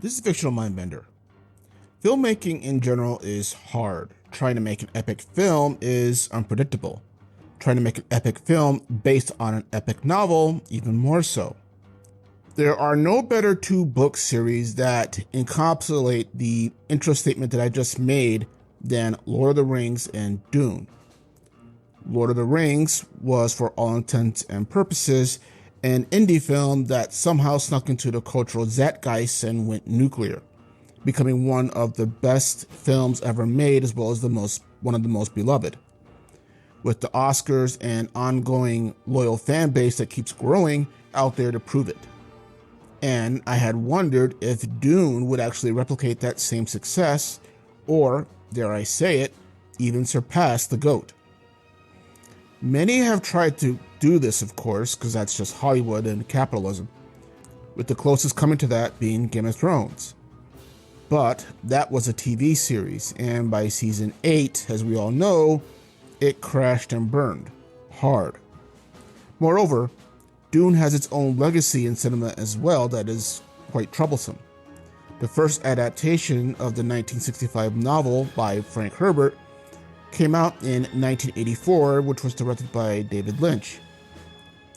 This is Fictional Mindbender. Filmmaking in general is hard. Trying to make an epic film is unpredictable. Trying to make an epic film based on an epic novel, even more so. There are no better two book series that encapsulate the intro statement that I just made than Lord of the Rings and Dune. Lord of the Rings was, for all intents and purposes, an indie film that somehow snuck into the cultural zeitgeist and went nuclear, becoming one of the best films ever made, as well as one of the most beloved. With the Oscars and ongoing loyal fan base that keeps growing out there to prove it. And I had wondered if Dune would actually replicate that same success, or, dare I say it, even surpass the GOAT. Many have tried to do this, of course, because that's just Hollywood and capitalism, with the closest coming to that being Game of Thrones. But that was a TV series, and by season 8, as we all know, it crashed and burned hard. Moreover, Dune has its own legacy in cinema as well that is quite troublesome. The first adaptation of the 1965 novel by Frank Herbert came out in 1984, which was directed by David Lynch.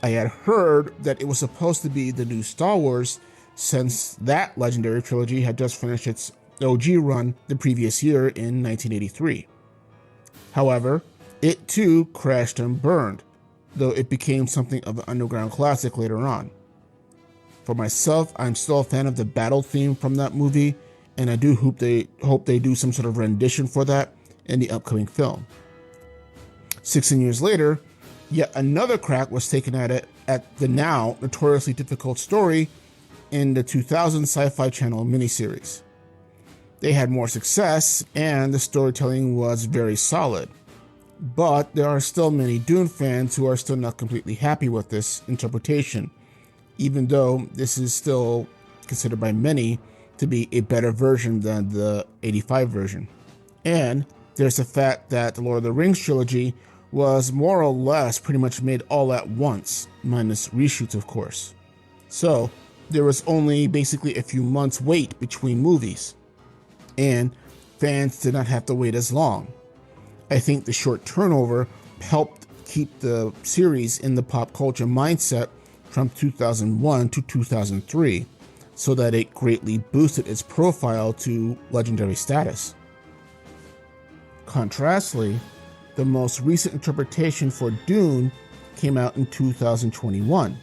I had heard that it was supposed to be the new Star Wars, since that legendary trilogy had just finished its OG run the previous year in 1983. However, it too crashed and burned, though it became something of an underground classic later on. For myself, I'm still a fan of the battle theme from that movie, and I do hope they do some sort of rendition for that in the upcoming film. 16 years later, yet another crack was taken at it at the now notoriously difficult story in the 2000 Sci-Fi Channel miniseries. They had more success, and the storytelling was very solid. But there are still many Dune fans who are still not completely happy with this interpretation, even though this is still considered by many to be a better version than the 85 version. And there's the fact that the Lord of the Rings trilogy was more or less pretty much made all at once, minus reshoots of course. So there was only basically a few months wait between movies, and fans did not have to wait as long. I think the short turnover helped keep the series in the pop culture mindset from 2001 to 2003, so that it greatly boosted its profile to legendary status. Contrastly, the most recent interpretation for Dune came out in 2021.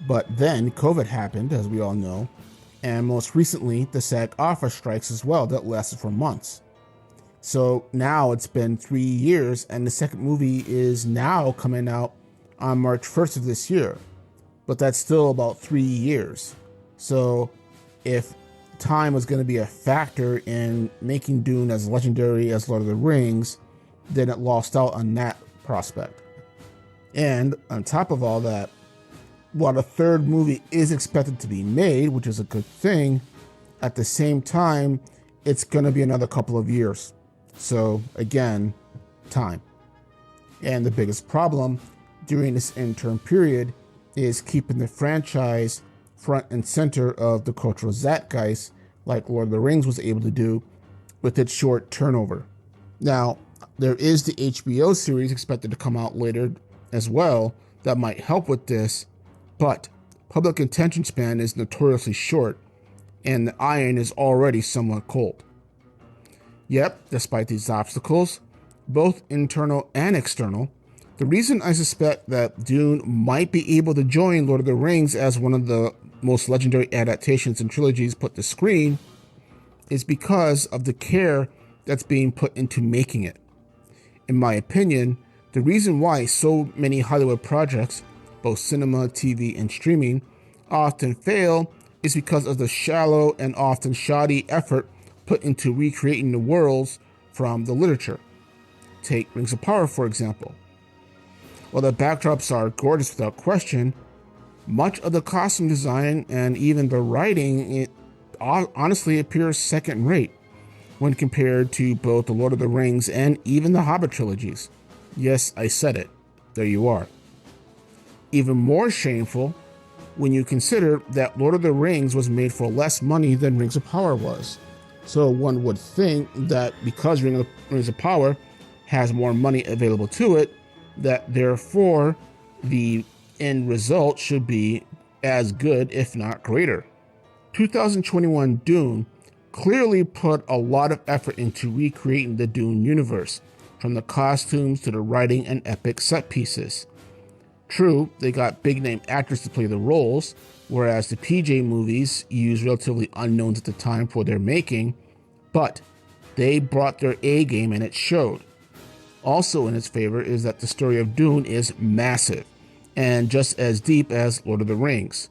But then COVID happened, as we all know, and most recently the SAG-AFTRA strikes as well that lasted for months. So now it's been 3 years, and the second movie is now coming out on March 1st of this year. But that's still about 3 years. So if time was going to be a factor in making Dune as legendary as Lord of the Rings, then it lost out on that prospect. And on top of all that, while a third movie is expected to be made, which is a good thing, at the same time, it's going to be another couple of years. So again, time. And the biggest problem during this interim period is keeping the franchise front and center of the cultural zeitgeist like Lord of the Rings was able to do with its short turnover. Now, there is the HBO series expected to come out later as well that might help with this, but public attention span is notoriously short, and the iron is already somewhat cold. Yep, despite these obstacles, both internal and external, the reason I suspect that Dune might be able to join Lord of the Rings as one of the most legendary adaptations and trilogies put to screen is because of the care that's being put into making it. In my opinion, the reason why so many Hollywood projects, both cinema, TV, and streaming, often fail is because of the shallow and often shoddy effort put into recreating the worlds from the literature. Take Rings of Power, for example. While the backdrops are gorgeous without question, much of the costume design and even the writing honestly appears second-rate when compared to both the Lord of the Rings and even the Hobbit trilogies. Yes, I said it. There you are. Even more shameful when you consider that Lord of the Rings was made for less money than Rings of Power was. So one would think that because Rings of Power has more money available to it, that therefore the end result should be as good, if not greater. 2021 Dune clearly put a lot of effort into recreating the Dune universe, from the costumes to the writing and epic set pieces. True, they got big-name actors to play the roles, whereas the PJ movies used relatively unknowns at the time for their making, but they brought their A game and it showed. Also in its favor is that the story of Dune is massive, and just as deep as Lord of the Rings.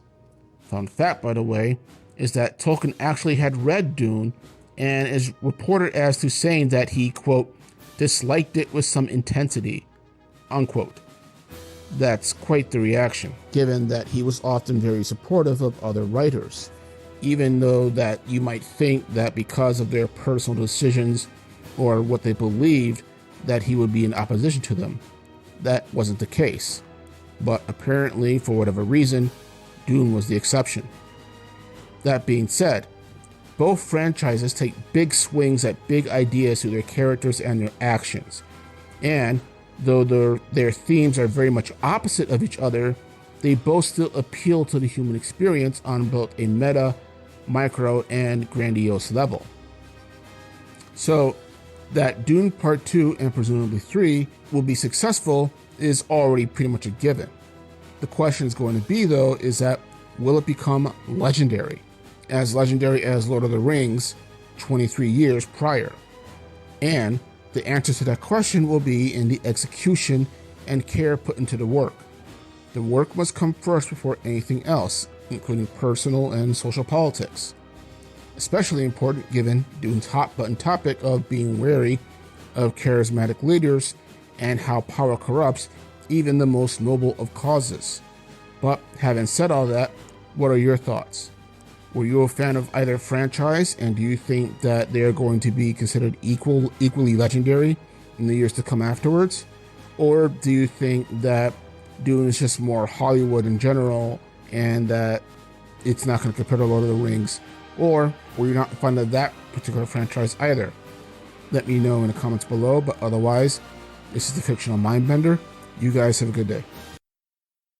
Fun fact, by the way, is that Tolkien actually had read Dune and is reported as to saying that he, quote, disliked it with some intensity, unquote. That's quite the reaction, given that he was often very supportive of other writers, even though that you might think that because of their personal decisions or what they believed, that he would be in opposition to them. That wasn't the case. But apparently, for whatever reason, Dune was the exception. That being said, both franchises take big swings at big ideas through their characters and their actions. And though their themes are very much opposite of each other, they both still appeal to the human experience on both a meta, micro, and grandiose level. So that Dune Part 2 and presumably 3 will be successful is already pretty much a given. The question is going to be, though, is that will it become legendary? As legendary as Lord of the Rings 23 years prior? And the answer to that question will be in the execution and care put into the work. The work must come first before anything else, including personal and social politics. Especially important given Dune's hot button topic of being wary of charismatic leaders and how power corrupts even the most noble of causes. But having said all that, what are your thoughts? Were you a fan of either franchise, and do you think that they're going to be considered equally legendary in the years to come afterwards? Or do you think that Dune is just more Hollywood in general and that it's not going to compare to Lord of the Rings? Or were you not a fan of that particular franchise either? Let me know in the comments below, but otherwise, this is the Fictional Mindbender. You guys have a good day.